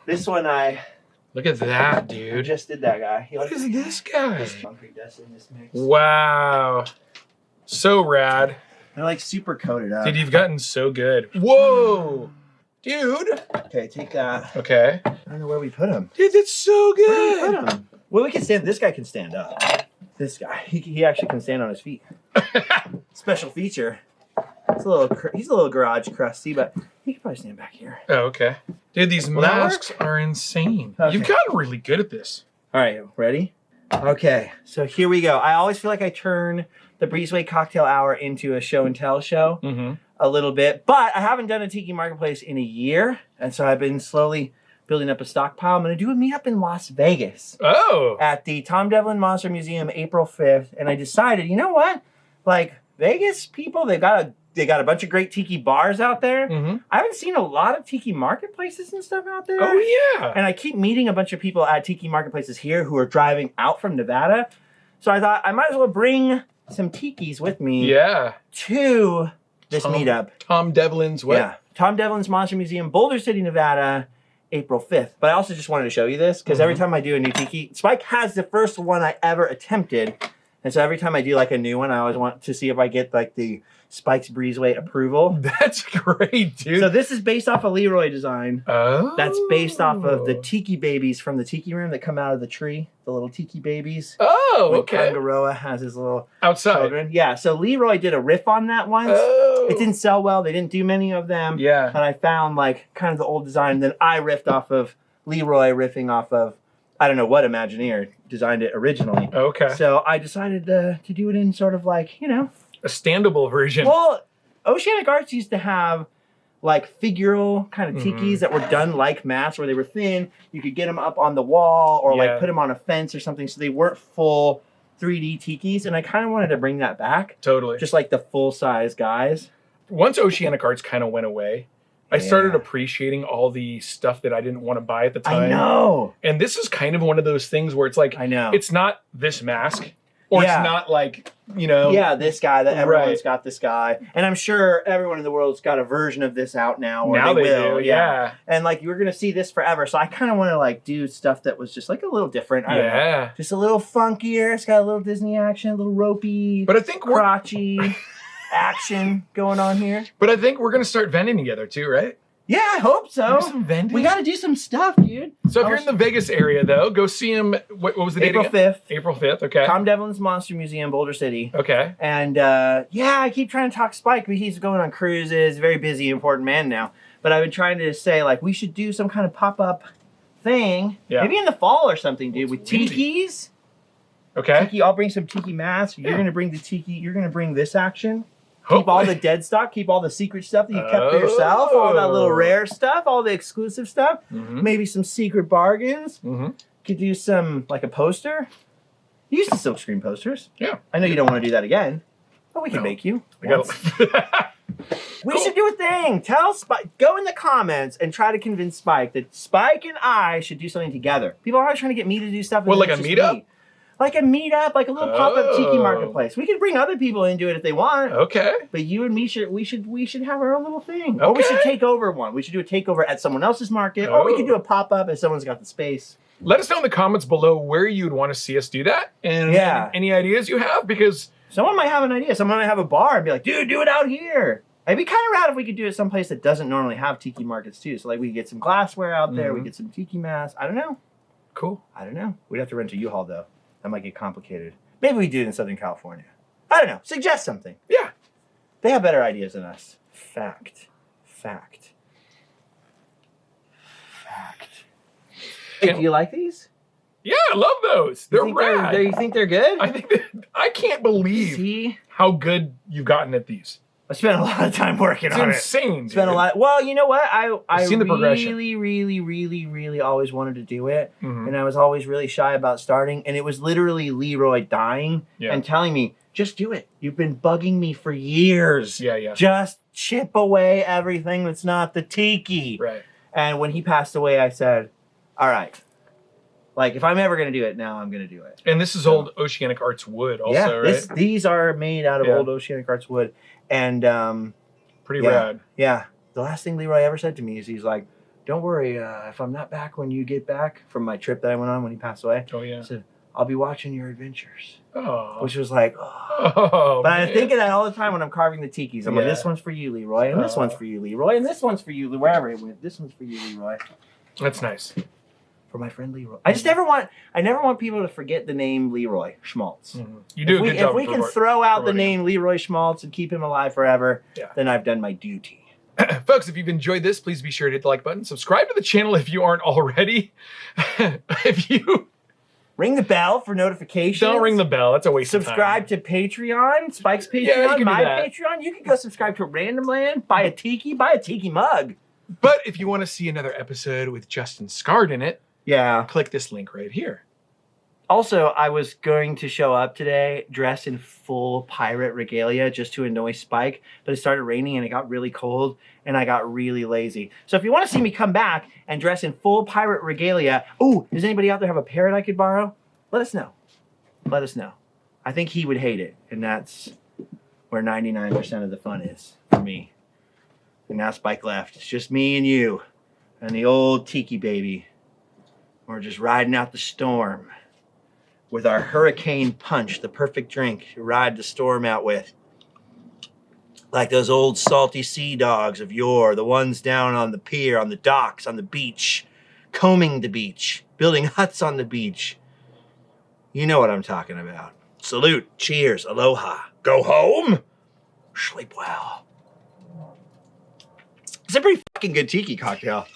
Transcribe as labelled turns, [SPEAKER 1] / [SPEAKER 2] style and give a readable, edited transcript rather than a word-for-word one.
[SPEAKER 1] This one
[SPEAKER 2] Look at that,
[SPEAKER 1] I
[SPEAKER 2] dude.
[SPEAKER 1] just did that guy.
[SPEAKER 2] What is this guy?
[SPEAKER 1] This concrete dust in this mix.
[SPEAKER 2] Wow. So rad.
[SPEAKER 1] They're like super coated up.
[SPEAKER 2] Dude, you've gotten so good. Whoa. Dude.
[SPEAKER 1] Okay, take that.
[SPEAKER 2] Okay.
[SPEAKER 1] I don't know where we put him.
[SPEAKER 2] Dude, that's so
[SPEAKER 1] Where do we
[SPEAKER 2] good.
[SPEAKER 1] put him? Well, we can stand. This guy can stand up. This guy, he actually can stand on his feet. Special feature. He's a little garage crusty, but he can probably stand back here.
[SPEAKER 2] Oh, okay. Dude, these
[SPEAKER 1] Will that
[SPEAKER 2] masks are insane.
[SPEAKER 1] Okay.
[SPEAKER 2] You've gotten really good at this.
[SPEAKER 1] All right, ready? Okay, so here we go. I always feel like I turn the Breezeway Cocktail Hour into a show and tell show a little bit, but I haven't done a Tiki Marketplace in a year, and so I've been slowly building up a stockpile. I'm going to do a meetup in Las Vegas.
[SPEAKER 2] Oh.
[SPEAKER 1] At the Tom Devlin Monster Museum, April 5th, and I decided, you know what? Like, Vegas people, they got a bunch of great tiki bars out there. I haven't seen a lot of tiki marketplaces and stuff out there.
[SPEAKER 2] Oh, yeah.
[SPEAKER 1] And I keep meeting a bunch of people at tiki marketplaces here who are driving out from Nevada. So I thought I might as well bring some tikis with me to this meetup.
[SPEAKER 2] Tom Devlin's what?
[SPEAKER 1] Yeah. Tom Devlin's Monster Museum, Boulder City, Nevada, April 5th. But I also just wanted to show you this because every time I do a new tiki, Spike has the first one I ever attempted. And so every time I do like a new one, I always want to see if I get like the Spike's Breezeway approval.
[SPEAKER 2] That's great, dude.
[SPEAKER 1] So this is based off a Leroy design.
[SPEAKER 2] Oh.
[SPEAKER 1] That's based off of the Tiki babies from the Tiki room that come out of the tree. The little Tiki babies.
[SPEAKER 2] Oh,
[SPEAKER 1] when
[SPEAKER 2] okay.
[SPEAKER 1] Kangaroa has his little
[SPEAKER 2] outside
[SPEAKER 1] children. Yeah, so Leroy did a riff on that once.
[SPEAKER 2] Oh.
[SPEAKER 1] It didn't sell well. They didn't do many of them.
[SPEAKER 2] Yeah.
[SPEAKER 1] And I found like kind of the old design. Then I riffed off of Leroy riffing off of, I don't know what Imagineer designed it originally.
[SPEAKER 2] Okay.
[SPEAKER 1] So I decided to do it in sort of like, you know.
[SPEAKER 2] A standable version.
[SPEAKER 1] Well, Oceanic Arts used to have like figural kind of tikis that were done like masks where they were thin. You could get them up on the wall or like put them on a fence or something. So they weren't full 3D tikis. And I kind of wanted to bring that back.
[SPEAKER 2] Totally.
[SPEAKER 1] Just like the full size guys.
[SPEAKER 2] Once Oceanic Arts kind of went away, I started appreciating all the stuff that I didn't want to buy at the time.
[SPEAKER 1] I know.
[SPEAKER 2] And this is kind of one of those things where it's like,
[SPEAKER 1] I know.
[SPEAKER 2] It's not this mask or it's not like, you know.
[SPEAKER 1] Yeah, this guy that everyone's got this guy. And I'm sure everyone in the world's got a version of this out now. Or
[SPEAKER 2] now they
[SPEAKER 1] will.
[SPEAKER 2] do, yeah.
[SPEAKER 1] And like you're going to see this forever. So I kind of want to like do stuff that was just like a little different. I don't know. Just a little funkier. It's got a little Disney action, a little ropey.
[SPEAKER 2] But I think
[SPEAKER 1] crotchy action going on here.
[SPEAKER 2] But I think we're going to start vending together too, right?
[SPEAKER 1] Yeah, I hope so.
[SPEAKER 2] Some vending.
[SPEAKER 1] We got to do some stuff, dude.
[SPEAKER 2] So if you're in the Vegas area, though, go see him. What was the date
[SPEAKER 1] April
[SPEAKER 2] again?
[SPEAKER 1] 5th.
[SPEAKER 2] April 5th, okay.
[SPEAKER 1] Tom Devlin's Monster Museum, Boulder City.
[SPEAKER 2] Okay.
[SPEAKER 1] And yeah, I keep trying to talk Spike, but he's going on cruises, very busy, important man now. But I've been trying to say, like, we should do some kind of pop-up thing. Yeah. Maybe in the fall or something, dude, with Tikis.
[SPEAKER 2] Okay.
[SPEAKER 1] Tiki, I'll bring some Tiki masks. You're going to bring the Tiki. You're going to bring this action. Keep all the dead stock. Keep all the secret stuff that you kept for yourself. All that little rare stuff. All the exclusive stuff. Maybe some secret bargains. Could do some, like a poster. You used to silkscreen posters.
[SPEAKER 2] Yeah.
[SPEAKER 1] I know you don't want to do that again. But we can make you. We should do a thing. Tell Spike. Go in the comments and try to convince Spike that Spike and I should do something together. People are always trying to get me to do stuff.
[SPEAKER 2] Well, like a meetup?
[SPEAKER 1] Like a meetup, like a little pop-up Tiki marketplace. We could bring other people into it if they want.
[SPEAKER 2] Okay.
[SPEAKER 1] But you and me should have our own little thing. Okay. Or we should take over one. We should do a takeover at someone else's market. Or we could do a pop-up if someone's got the space.
[SPEAKER 2] Let us know in the comments below where you'd want to see us do that. And any ideas you have, because
[SPEAKER 1] someone might have an idea. Someone might have a bar and be like, dude, do it out here. It'd be kind of rad if we could do it someplace that doesn't normally have Tiki markets too. So like we could get some glassware out there. We get some Tiki masks. I don't know.
[SPEAKER 2] Cool.
[SPEAKER 1] I don't know. We'd have to rent a U-Haul though. That might get complicated. Maybe we do it in Southern California. I don't know. Suggest something.
[SPEAKER 2] Yeah.
[SPEAKER 1] They have better ideas than us. Fact. Hey, do you like these?
[SPEAKER 2] Yeah, I love those. They're rad.
[SPEAKER 1] You think they're good?
[SPEAKER 2] I can't believe how good you've gotten at these.
[SPEAKER 1] I spent a lot of time working on it.
[SPEAKER 2] It's insane,
[SPEAKER 1] Spent a lot. Well, you know what? I've
[SPEAKER 2] seen the progression.
[SPEAKER 1] really always wanted to do it. And I was always really shy about starting. And it was literally Leroy dying and telling me, just do it. You've been bugging me for years.
[SPEAKER 2] Yeah.
[SPEAKER 1] Just chip away everything that's not the Tiki.
[SPEAKER 2] Right.
[SPEAKER 1] And when he passed away, I said, all right. Like, if I'm ever going to do it, now I'm going to do it.
[SPEAKER 2] And this is old Oceanic Arts wood also, right?
[SPEAKER 1] These are made out of old Oceanic Arts wood. And
[SPEAKER 2] pretty rad.
[SPEAKER 1] Yeah. The last thing Leroy ever said to me is he's like, don't worry, if I'm not back when you get back from my trip that I went on when he passed away.
[SPEAKER 2] Oh, yeah.
[SPEAKER 1] I said, I'll be watching your adventures.
[SPEAKER 2] Oh.
[SPEAKER 1] Which was like,
[SPEAKER 2] Oh,
[SPEAKER 1] but I
[SPEAKER 2] man.
[SPEAKER 1] think of that all the time when I'm carving the tikis. I'm like,
[SPEAKER 2] Yeah.
[SPEAKER 1] this one's for you, Leroy, and this one's for you, Leroy, and this one's for you, wherever it went. This one's for you, Leroy.
[SPEAKER 2] That's nice.
[SPEAKER 1] For my friend Leroy. I never want people to forget the name Leroy Schmaltz.
[SPEAKER 2] Mm-hmm. You do a good
[SPEAKER 1] If
[SPEAKER 2] job.
[SPEAKER 1] we can throw out the name Leroy Schmaltz and keep him alive forever,
[SPEAKER 2] yeah.
[SPEAKER 1] then I've done my duty.
[SPEAKER 2] Folks, if you've enjoyed this, please be sure to hit the like button. Subscribe to the channel if you aren't already. If you...
[SPEAKER 1] Ring the bell for notifications.
[SPEAKER 2] Don't ring the bell. That's a waste of time.
[SPEAKER 1] Subscribe to Patreon, Spike's Patreon,
[SPEAKER 2] Yeah, you can
[SPEAKER 1] my
[SPEAKER 2] do that.
[SPEAKER 1] Patreon. You can go subscribe to Random Land, buy a Tiki mug.
[SPEAKER 2] But if you want to see another episode with Justin Scard in it,
[SPEAKER 1] yeah,
[SPEAKER 2] click this link right here.
[SPEAKER 1] Also, I was going to show up today dressed in full pirate regalia just to annoy Spike, but it started raining and it got really cold and I got really lazy. So if you want to see me come back and dress in full pirate regalia, ooh, does anybody out there have a parrot I could borrow? Let us know. Let us know. I think he would hate it, and that's where 99% of the fun is for me. And now Spike left. It's just me and you and the old Tiki baby. We're just riding out the storm with our hurricane punch, the perfect drink to ride the storm out with. Like those old salty sea dogs of yore, the ones down on the pier, on the docks, on the beach, combing the beach, building huts on the beach. You know what I'm talking about. Salute, cheers, aloha, go home, sleep well. It's a pretty fucking good tiki cocktail.